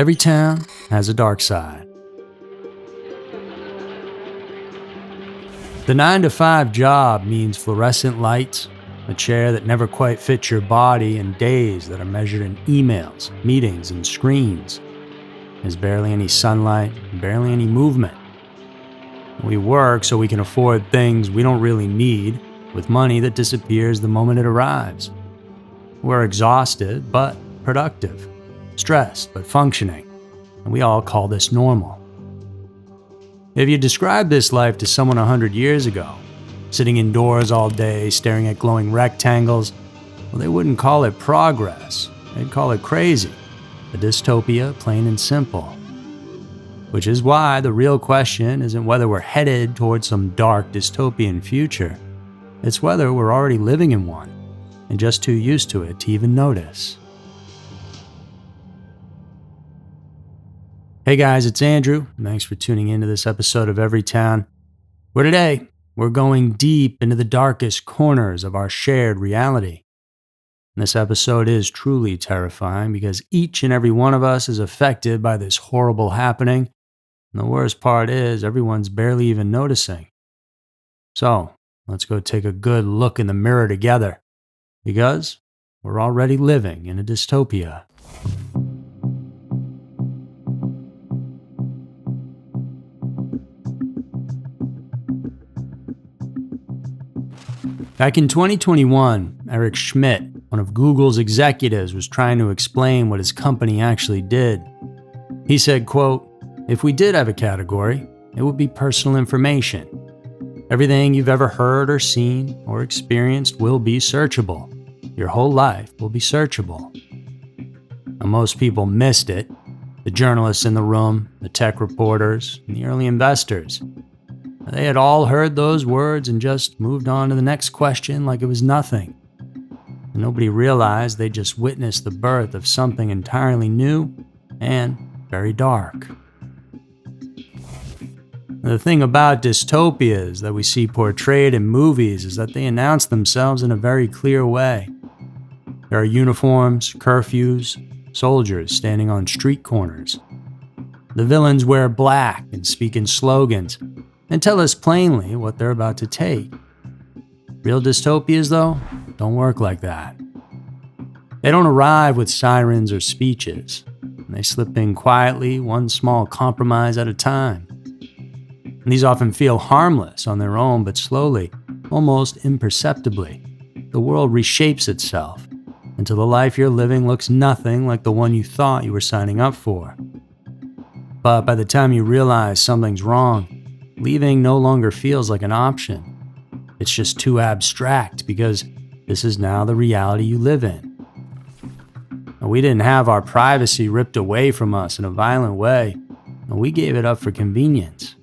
Every town has a dark side. The 9-to-5 job means fluorescent lights, a chair that never quite fits your body, and days that are measured in emails, meetings, and screens. There's barely any sunlight, barely any movement. We work so we can afford things we don't really need, with money that disappears the moment it arrives. We're exhausted, but productive, stressed, but functioning, and we all call this normal. If you describe this life to someone 100 years ago, sitting indoors all day, staring at glowing rectangles, well, they wouldn't call it progress. They'd call it crazy. A dystopia, plain and simple. Which is why the real question isn't whether we're headed towards some dark dystopian future. It's whether we're already living in one, and just too used to it to even notice. Hey guys, it's Andrew. Thanks for tuning into this episode of Every Town, where today we're going deep into the darkest corners of our shared reality. And this episode is truly terrifying because each and every one of us is affected by this horrible happening. And the worst part is everyone's barely even noticing. So let's go take a good look in the mirror together, because we're already living in a dystopia. Back in 2021, Eric Schmidt, one of Google's executives, was trying to explain what his company actually did. He said, quote, "If we did have a category, it would be personal information. Everything you've ever heard or seen or experienced will be searchable. Your whole life will be searchable." Now, most people missed it. The journalists in the room, the tech reporters, and the early investors. They had all heard those words and just moved on to the next question like it was nothing. And nobody realized they just witnessed the birth of something entirely new and very dark. The thing about dystopias that we see portrayed in movies is that they announce themselves in a very clear way. There are uniforms, curfews, soldiers standing on street corners. The villains wear black and speak in slogans and tell us plainly what they're about to take. Real dystopias, though, don't work like that. They don't arrive with sirens or speeches. They slip in quietly, one small compromise at a time. And these often feel harmless on their own, but slowly, almost imperceptibly, the world reshapes itself until the life you're living looks nothing like the one you thought you were signing up for. But by the time you realize something's wrong, leaving no longer feels like an option. It's just too abstract because this is now the reality you live in. And we didn't have our privacy ripped away from us in a violent way, and we gave it up for convenience.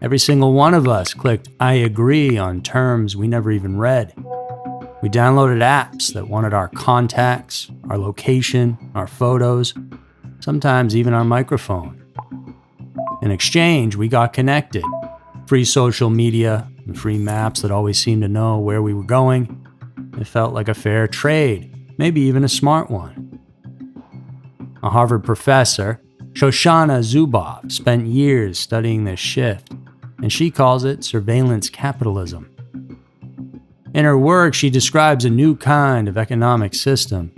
Every single one of us clicked "I agree" on terms we never even read. We downloaded apps that wanted our contacts, our location, our photos, sometimes even our microphone. In exchange, we got connected. Free social media and free maps that always seemed to know where we were going. It felt like a fair trade, maybe even a smart one. A Harvard professor, Shoshana Zuboff, spent years studying this shift, and she calls it surveillance capitalism. In her work, she describes a new kind of economic system,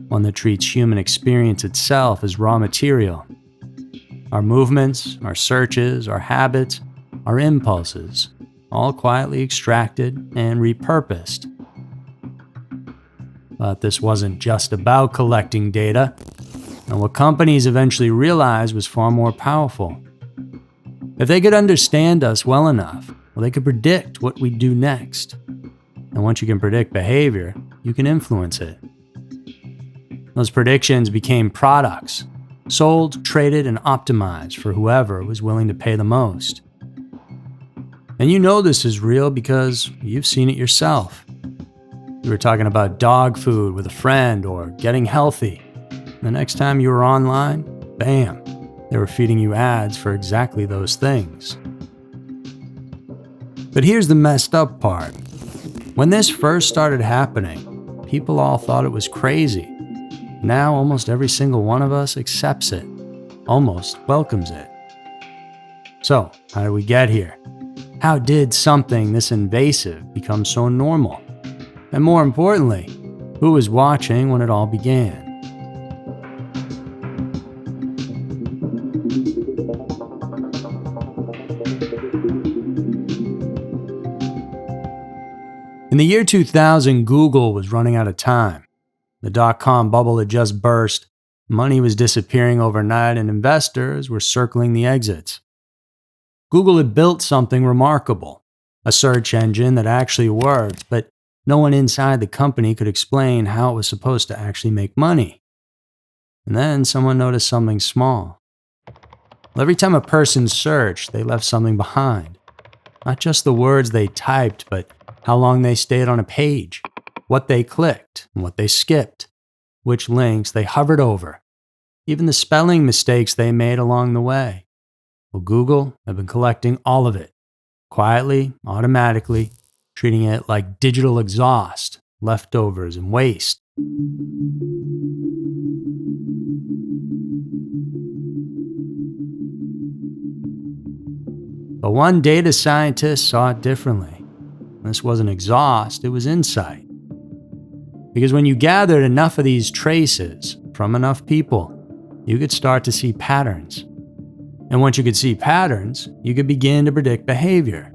one that treats human experience itself as raw material. Our movements, our searches, our habits, our impulses, all quietly extracted and repurposed. But this wasn't just about collecting data, and what companies eventually realized was far more powerful. If they could understand us well enough, well, they could predict what we'd do next. And once you can predict behavior, you can influence it. Those predictions became products, sold, traded, and optimized for whoever was willing to pay the most. And you know this is real because you've seen it yourself. You were talking about dog food with a friend or getting healthy. The next time you were online, bam, they were feeding you ads for exactly those things. But here's the messed up part. When this first started happening, people all thought it was crazy. Now almost every single one of us accepts it, almost welcomes it. So, how did we get here? How did something this invasive become so normal? And more importantly, who was watching when it all began? In the year 2000, Google was running out of time. The dot-com bubble had just burst, money was disappearing overnight, and investors were circling the exits. Google had built something remarkable, a search engine that actually worked, but no one inside the company could explain how it was supposed to actually make money. And then someone noticed something small. Every time a person searched, they left something behind. Not just the words they typed, but how long they stayed on a page, what they clicked and what they skipped, which links they hovered over, even the spelling mistakes they made along the way. Well, Google had been collecting all of it, quietly, automatically, treating it like digital exhaust, leftovers, and waste. But one data scientist saw it differently. This wasn't exhaust, it was insight. Because when you gathered enough of these traces from enough people, you could start to see patterns. And once you could see patterns, you could begin to predict behavior.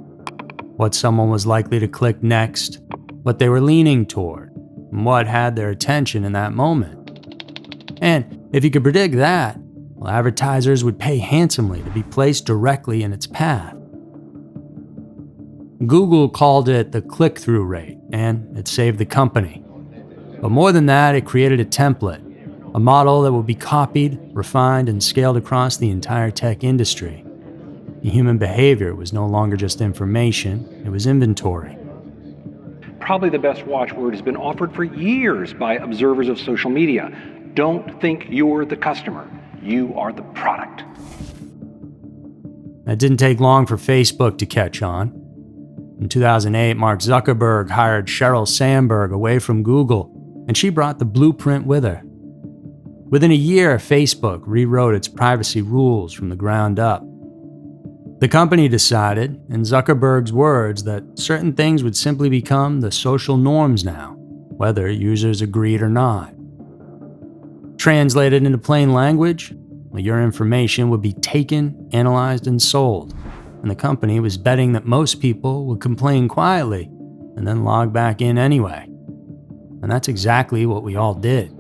What someone was likely to click next, what they were leaning toward, and what had their attention in that moment. And if you could predict that, well, advertisers would pay handsomely to be placed directly in its path. Google called it the click-through rate, and it saved the company. But more than that, it created a template, a model that would be copied, refined, and scaled across the entire tech industry. Human behavior was no longer just information, it was inventory. Probably the best watchword has been offered for years by observers of social media. Don't think you're the customer, you are the product. It didn't take long for Facebook to catch on. In 2008, Mark Zuckerberg hired Sheryl Sandberg away from Google, and she brought the blueprint with her. Within a year, Facebook rewrote its privacy rules from the ground up. The company decided, in Zuckerberg's words, that certain things would simply become the social norms now, whether users agreed or not. Translated into plain language, your information would be taken, analyzed, and sold. And the company was betting that most people would complain quietly and then log back in anyway. And that's exactly what we all did.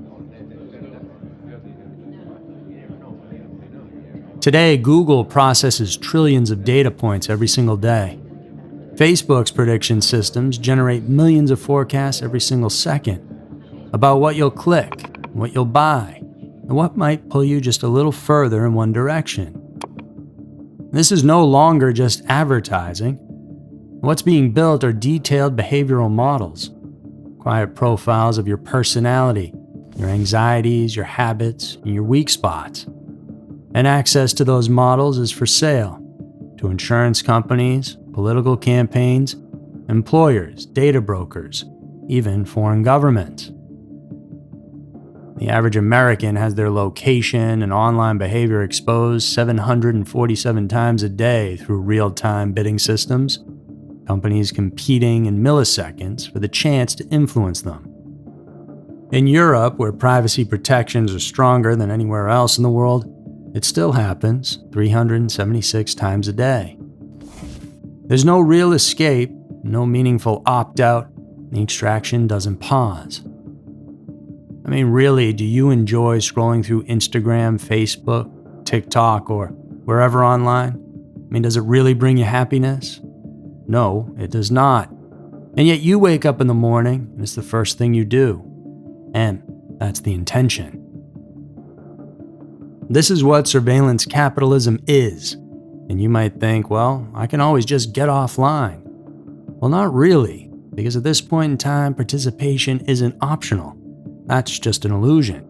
Today, Google processes trillions of data points every single day. Facebook's prediction systems generate millions of forecasts every single second about what you'll click, what you'll buy, and what might pull you just a little further in one direction. This is no longer just advertising. What's being built are detailed behavioral models, quiet profiles of your personality, your anxieties, your habits, and your weak spots. And access to those models is for sale to insurance companies, political campaigns, employers, data brokers, even foreign governments. The average American has their location and online behavior exposed 747 times a day through real-time bidding systems, companies competing in milliseconds for the chance to influence them. In Europe, where privacy protections are stronger than anywhere else in the world, it still happens 376 times a day. There's no real escape, no meaningful opt-out, the extraction doesn't pause. I mean, really, do you enjoy scrolling through Instagram, Facebook, TikTok, or wherever online? I mean, does it really bring you happiness? No, it does not. And yet you wake up in the morning and it's the first thing you do. And that's the intention. This is what surveillance capitalism is. And you might think, well, I can always just get offline. Well, not really, because at this point in time, participation isn't optional. That's just an illusion.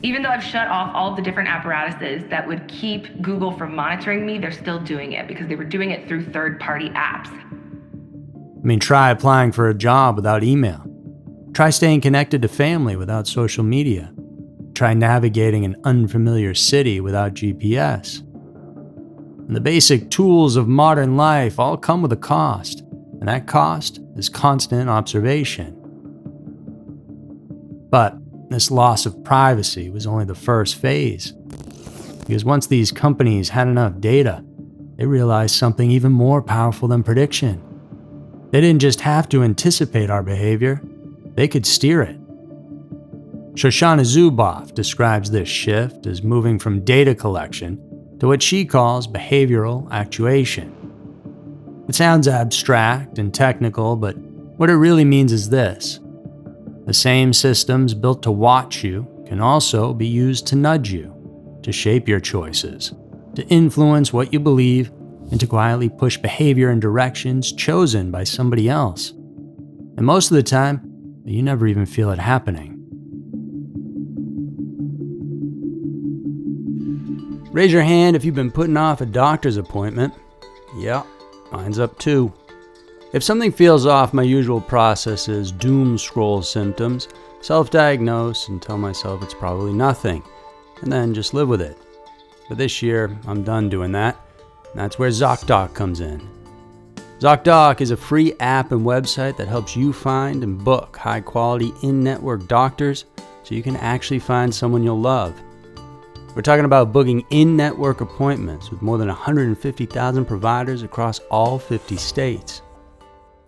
Even though I've shut off all of the different apparatuses that would keep Google from monitoring me, they're still doing it because they were doing it through third-party apps. I mean, try applying for a job without email. Try staying connected to family without social media. Try navigating an unfamiliar city without GPS. And the basic tools of modern life all come with a cost, and that cost is constant observation. But this loss of privacy was only the first phase, because once these companies had enough data, they realized something even more powerful than prediction. They didn't just have to anticipate our behavior, they could steer it. Shoshana Zuboff describes this shift as moving from data collection to what she calls behavioral actuation. It sounds abstract and technical, but what it really means is this. The same systems built to watch you can also be used to nudge you, to shape your choices, to influence what you believe, and to quietly push behavior in directions chosen by somebody else. And most of the time, you never even feel it happening. Raise your hand if you've been putting off a doctor's appointment. Yeah, mine's up too. If something feels off, my usual process is doom scroll symptoms, self-diagnose, and tell myself it's probably nothing, and then just live with it. But this year, I'm done doing that, and that's where ZocDoc comes in. ZocDoc is a free app and website that helps you find and book high-quality in-network doctors so you can actually find someone you'll love. We're talking about booking in-network appointments with more than 150,000 providers across all 50 states.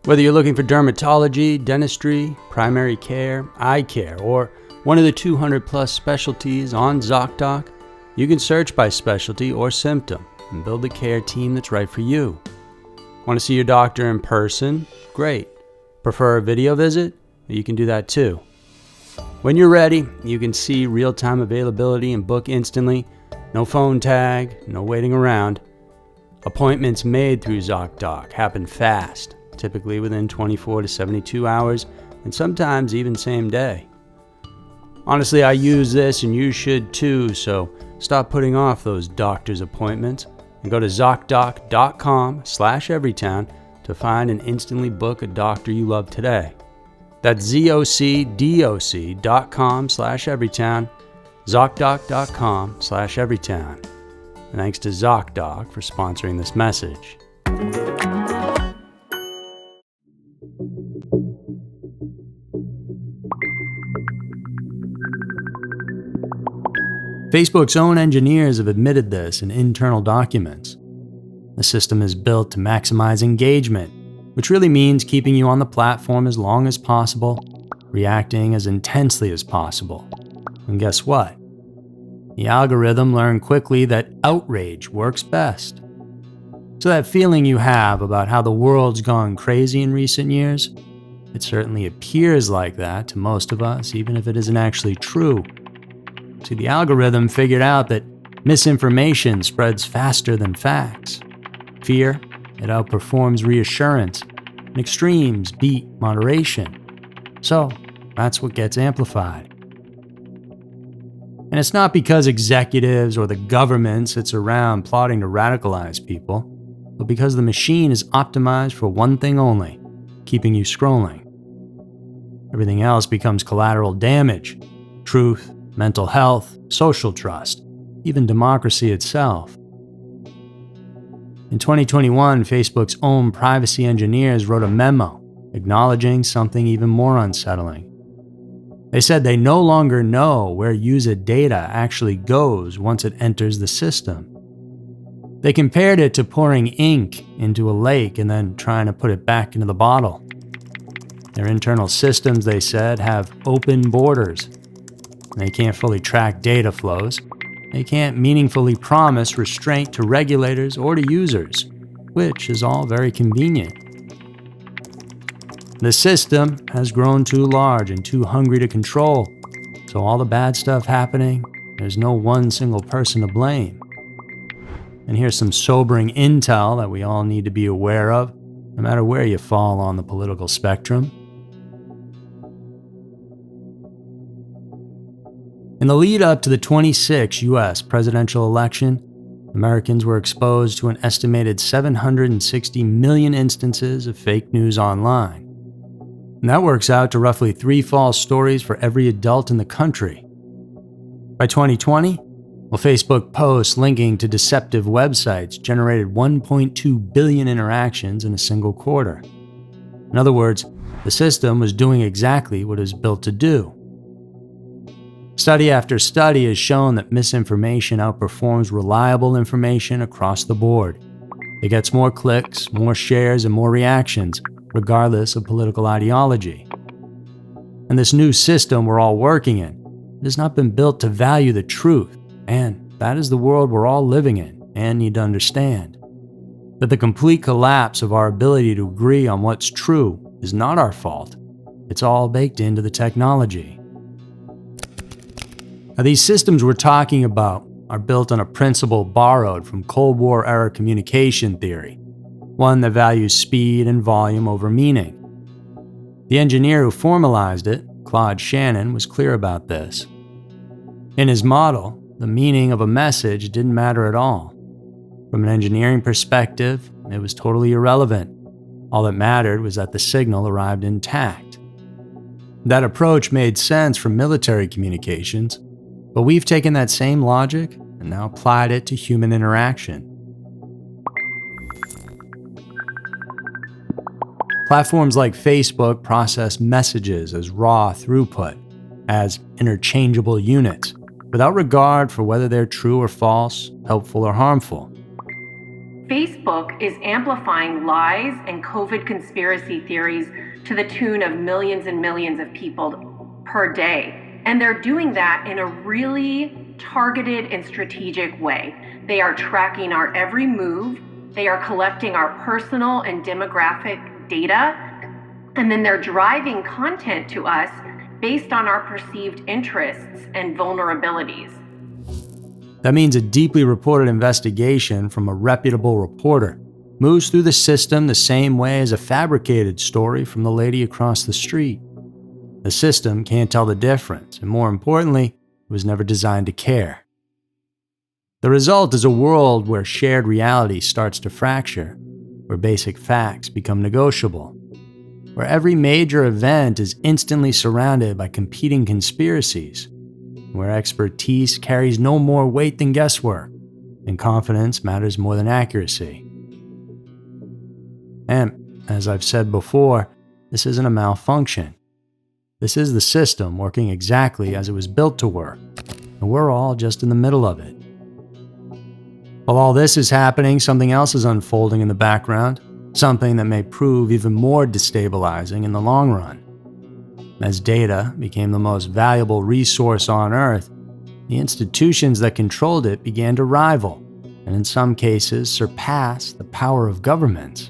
Whether you're looking for dermatology, dentistry, primary care, eye care, or one of the 200-plus specialties on ZocDoc, you can search by specialty or symptom and build a care team that's right for you. Want to see your doctor in person? Great. Prefer a video visit? You can do that too. When you're ready, you can see real-time availability and book instantly. No phone tag, no waiting around. Appointments made through ZocDoc happen fast, typically within 24 to 72 hours, and sometimes even same day. Honestly, I use this and you should too, so stop putting off those doctor's appointments and go to ZocDoc.com/Everytown to find and instantly book a doctor you love today. That's ZocDoc.com/Everytown, ZocDoc.com/Everytown. And thanks to ZocDoc for sponsoring this message. Facebook's own engineers have admitted this in internal documents. The system is built to maximize engagement, which really means keeping you on the platform as long as possible, reacting as intensely as possible. And guess what? The algorithm learned quickly that outrage works best. So that feeling you have about how the world's gone crazy in recent years, it certainly appears like that to most of us, even if it isn't actually true. See, the algorithm figured out that misinformation spreads faster than facts. Fear, it outperforms reassurance, and extremes beat moderation. So, that's what gets amplified. And it's not because executives or the government sits around plotting to radicalize people, but because the machine is optimized for one thing only, keeping you scrolling. Everything else becomes collateral damage: truth, mental health, social trust, even democracy itself. In 2021, Facebook's own privacy engineers wrote a memo acknowledging something even more unsettling. They said they no longer know where user data actually goes once it enters the system. They compared it to pouring ink into a lake and then trying to put it back into the bottle. Their internal systems, they said, have open borders. They can't fully track data flows. They can't meaningfully promise restraint to regulators or to users, which is all very convenient. The system has grown too large and too hungry to control, so all the bad stuff happening, there's no one single person to blame. And here's some sobering intel that we all need to be aware of, no matter where you fall on the political spectrum. In the lead up to the 26th U.S. presidential election, Americans were exposed to an estimated 760 million instances of fake news online. And that works out to roughly 3 false stories for every adult in the country. By 2020, Facebook posts linking to deceptive websites generated 1.2 billion interactions in a single quarter. In other words, the system was doing exactly what it was built to do. Study after study has shown that misinformation outperforms reliable information across the board. It gets more clicks, more shares, and more reactions, regardless of political ideology. And this new system we're all working in has not been built to value the truth, and that is the world we're all living in and need to understand. That the complete collapse of our ability to agree on what's true is not our fault. It's all baked into the technology. Now, these systems we're talking about are built on a principle borrowed from Cold War-era communication theory, one that values speed and volume over meaning. The engineer who formalized it, Claude Shannon, was clear about this. In his model, the meaning of a message didn't matter at all. From an engineering perspective, it was totally irrelevant. All that mattered was that the signal arrived intact. That approach made sense for military communications, but we've taken that same logic and now applied it to human interaction. Platforms like Facebook process messages as raw throughput, as interchangeable units, without regard for whether they're true or false, helpful or harmful. Facebook is amplifying lies and COVID conspiracy theories to the tune of millions and millions of people per day. And they're doing that in a really targeted and strategic way. They are tracking our every move. They are collecting our personal and demographic data. And then they're driving content to us based on our perceived interests and vulnerabilities. That means a deeply reported investigation from a reputable reporter moves through the system the same way as a fabricated story from the lady across the street. The system can't tell the difference, and more importantly, it was never designed to care. The result is a world where shared reality starts to fracture, where basic facts become negotiable, where every major event is instantly surrounded by competing conspiracies, where expertise carries no more weight than guesswork, and confidence matters more than accuracy. And, as I've said before, this isn't a malfunction. This is the system working exactly as it was built to work, and we're all just in the middle of it. While all this is happening, something else is unfolding in the background, something that may prove even more destabilizing in the long run. As data became the most valuable resource on Earth, the institutions that controlled it began to rival, and in some cases surpass the power of governments.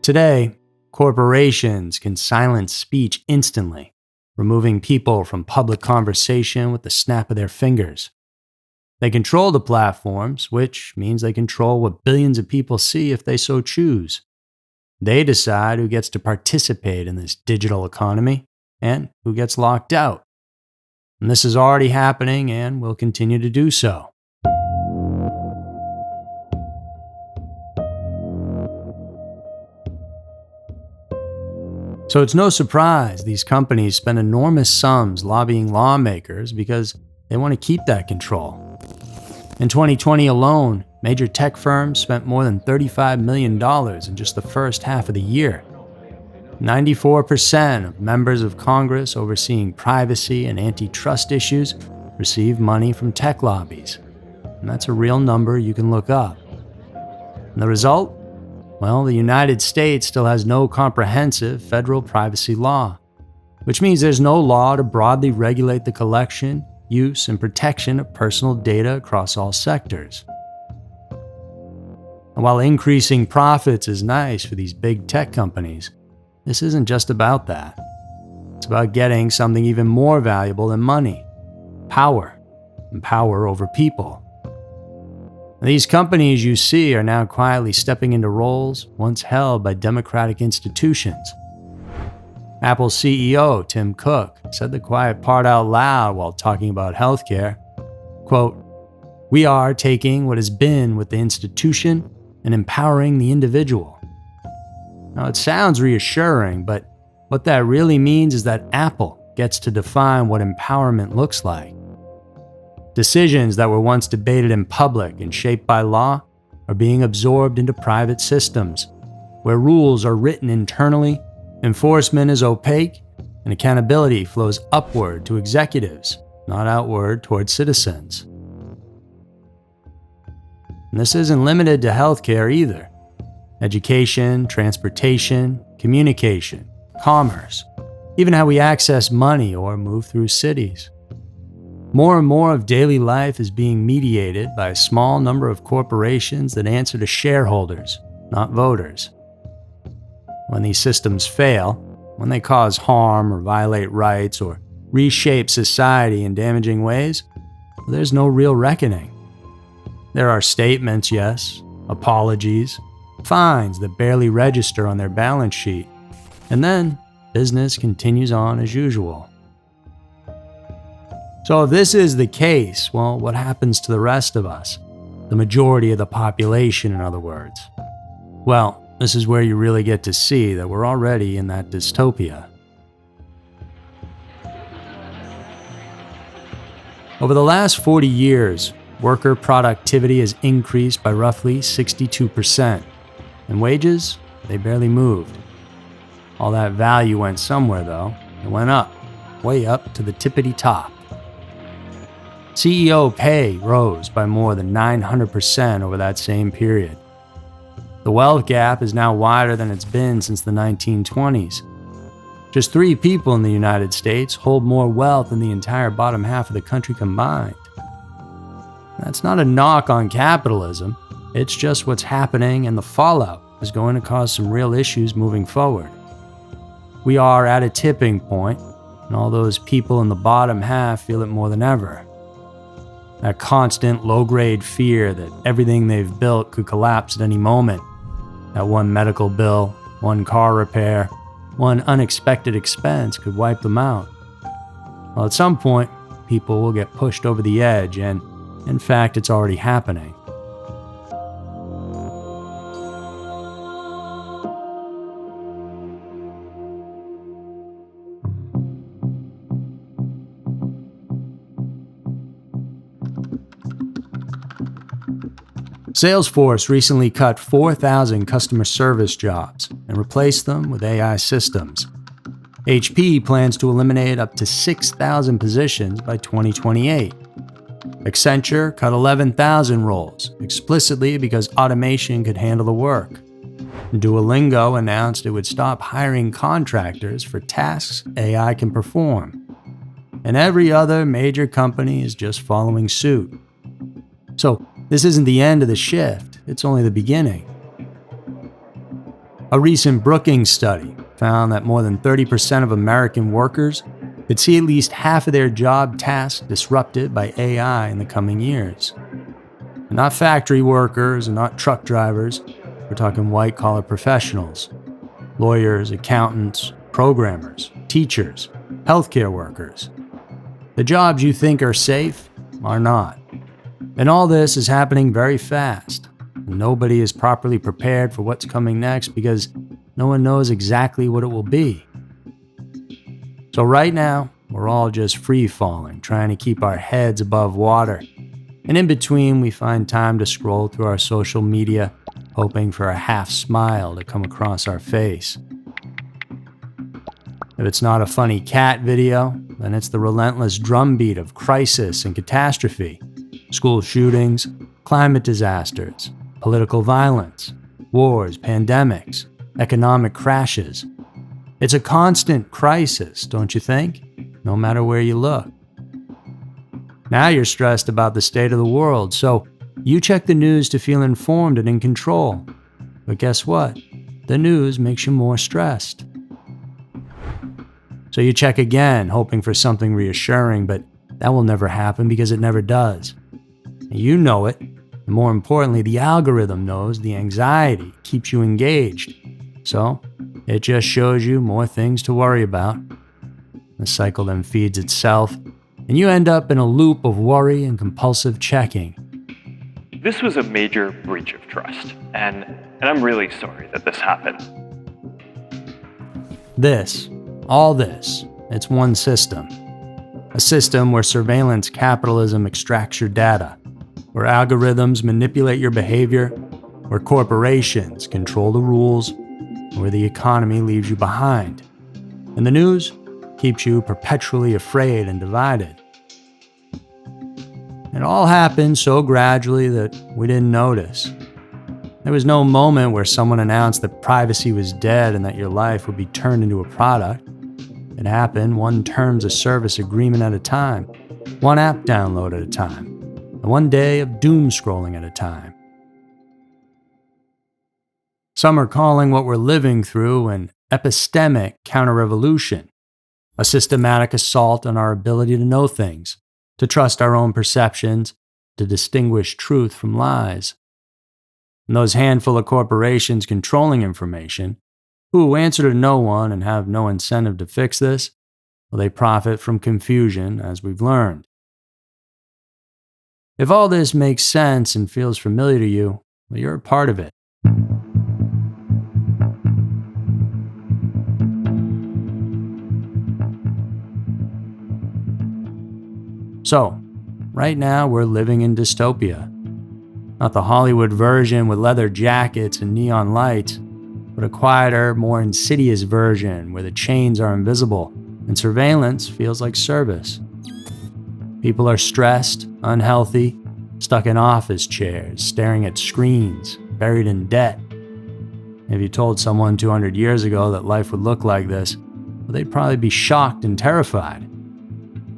Today, corporations can silence speech instantly, removing people from public conversation with the snap of their fingers. They control the platforms, which means they control what billions of people see if they so choose. They decide who gets to participate in this digital economy and who gets locked out. And this is already happening and will continue to do so. So it's no surprise these companies spend enormous sums lobbying lawmakers because they want to keep that control. In 2020 alone, major tech firms spent more than $35 million in just the first half of the year. 94% of members of Congress overseeing privacy and antitrust issues receive money from tech lobbies. And that's a real number you can look up. And the result? Well, the United States still has no comprehensive federal privacy law, which means there's no law to broadly regulate the collection, use, and protection of personal data across all sectors. And while increasing profits is nice for these big tech companies, this isn't just about that. It's about getting something even more valuable than money: power, and power over people. And these companies you see are now quietly stepping into roles once held by democratic institutions. Apple CEO Tim Cook said the quiet part out loud while talking about healthcare. Quote, "We are taking what has been with the institution and empowering the individual." Now, it sounds reassuring, but what that really means is that Apple gets to define what empowerment looks like. Decisions that were once debated in public and shaped by law are being absorbed into private systems, where rules are written internally, enforcement is opaque, and accountability flows upward to executives, not outward toward citizens. And this isn't limited to healthcare either. Education, transportation, communication, commerce, even how we access money or move through cities. More and more of daily life is being mediated by a small number of corporations that answer to shareholders, not voters. When these systems fail, when they cause harm or violate rights or reshape society in damaging ways, there's no real reckoning. There are statements, yes, apologies, fines that barely register on their balance sheet, and then business continues on as usual. So if this is the case, well, what happens to the rest of us? The majority of the population, in other words. Well, this is where you really get to see that we're already in that dystopia. Over the last 40 years, worker productivity has increased by roughly 62%, and wages, they barely moved. All that value went somewhere though. It went up, way up to the tippity top. CEO pay rose by more than 900% over that same period. The wealth gap is now wider than it's been since the 1920s. Just 3 people in the United States hold more wealth than the entire bottom half of the country combined. That's not a knock on capitalism, it's just what's happening, and the fallout is going to cause some real issues moving forward. We are at a tipping point, and all those people in the bottom half feel it more than ever. That constant low-grade fear that everything they've built could collapse at any moment. That one medical bill, one car repair, one unexpected expense could wipe them out. Well, at some point, people will get pushed over the edge, and in fact, it's already happening. Salesforce recently cut 4,000 customer service jobs and replaced them with AI systems. HP plans to eliminate up to 6,000 positions by 2028. Accenture cut 11,000 roles, explicitly because automation could handle the work. Duolingo announced it would stop hiring contractors for tasks AI can perform. And every other major company is just following suit. So, this isn't the end of the shift, it's only the beginning. A recent Brookings study found that more than 30% of American workers could see at least half of their job tasks disrupted by AI in the coming years. And not factory workers and not truck drivers, we're talking white-collar professionals. Lawyers, accountants, programmers, teachers, healthcare workers. The jobs you think are safe are not. And all this is happening very fast. Nobody is properly prepared for what's coming next because no one knows exactly what it will be. So right now, we're all just free-falling, trying to keep our heads above water. And in between, we find time to scroll through our social media, hoping for a half smile to come across our face. If it's not a funny cat video, then it's the relentless drumbeat of crisis and catastrophe. School shootings, climate disasters, political violence, wars, pandemics, economic crashes. It's a constant crisis, don't you think? No matter where you look. Now you're stressed about the state of the world, so you check the news to feel informed and in control. But guess what? The news makes you more stressed. So you check again, hoping for something reassuring, but that will never happen because it never does. You know it, and more importantly, the algorithm knows the anxiety keeps you engaged. So, it just shows you more things to worry about. The cycle then feeds itself, and you end up in a loop of worry and compulsive checking. This was a major breach of trust, and I'm really sorry that this happened. All this, it's one system. A system where surveillance capitalism extracts your data, where algorithms manipulate your behavior, where corporations control the rules, where the economy leaves you behind. And the news keeps you perpetually afraid and divided. It all happened so gradually that we didn't notice. There was no moment where someone announced that privacy was dead and that your life would be turned into a product. It happened one terms of service agreement at a time, one app download at a time, and one day of doom scrolling at a time. Some are calling what we're living through an epistemic counter-revolution, a systematic assault on our ability to know things, to trust our own perceptions, to distinguish truth from lies. And those handful of corporations controlling information, who answer to no one and have no incentive to fix this, well, they profit from confusion, as we've learned. If all this makes sense and feels familiar to you, well, you're a part of it. So, right now we're living in dystopia. Not the Hollywood version with leather jackets and neon lights, but a quieter, more insidious version where the chains are invisible and surveillance feels like service. People are stressed, unhealthy, stuck in office chairs, staring at screens, buried in debt. If you told someone 200 years ago that life would look like this, well, they'd probably be shocked and terrified.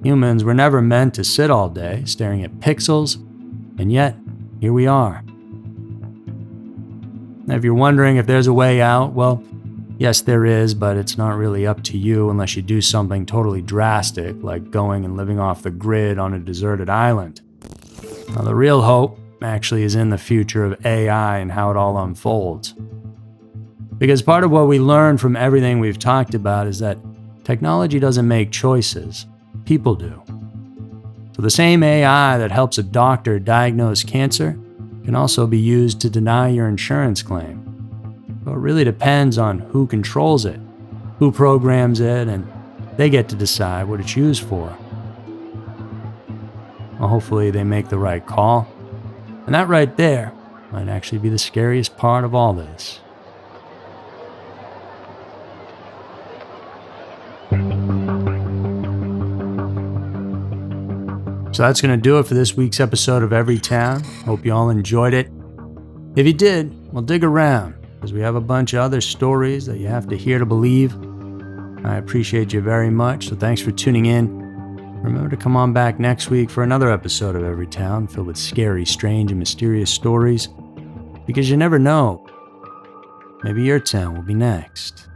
Humans were never meant to sit all day staring at pixels, and yet, here we are. Now, if you're wondering if there's a way out, well, yes, there is, but it's not really up to you unless you do something totally drastic, like going and living off the grid on a deserted island. Now, the real hope actually is in the future of AI and how it all unfolds. Because part of what we learn from everything we've talked about is that technology doesn't make choices. People do. So the same AI that helps a doctor diagnose cancer can also be used to deny your insurance claim. So it really depends on who controls it, who programs it, and they get to decide what it's used for. Well, hopefully they make the right call. And that right there might actually be the scariest part of all this. So that's going to do it for this week's episode of Every Town. Hope you all enjoyed it. If you did, well, dig around, because we have a bunch of other stories that you have to hear to believe. I appreciate you very much, so thanks for tuning in. Remember to come on back next week for another episode of Every Town filled with scary, strange, and mysterious stories, because you never know. Maybe your town will be next.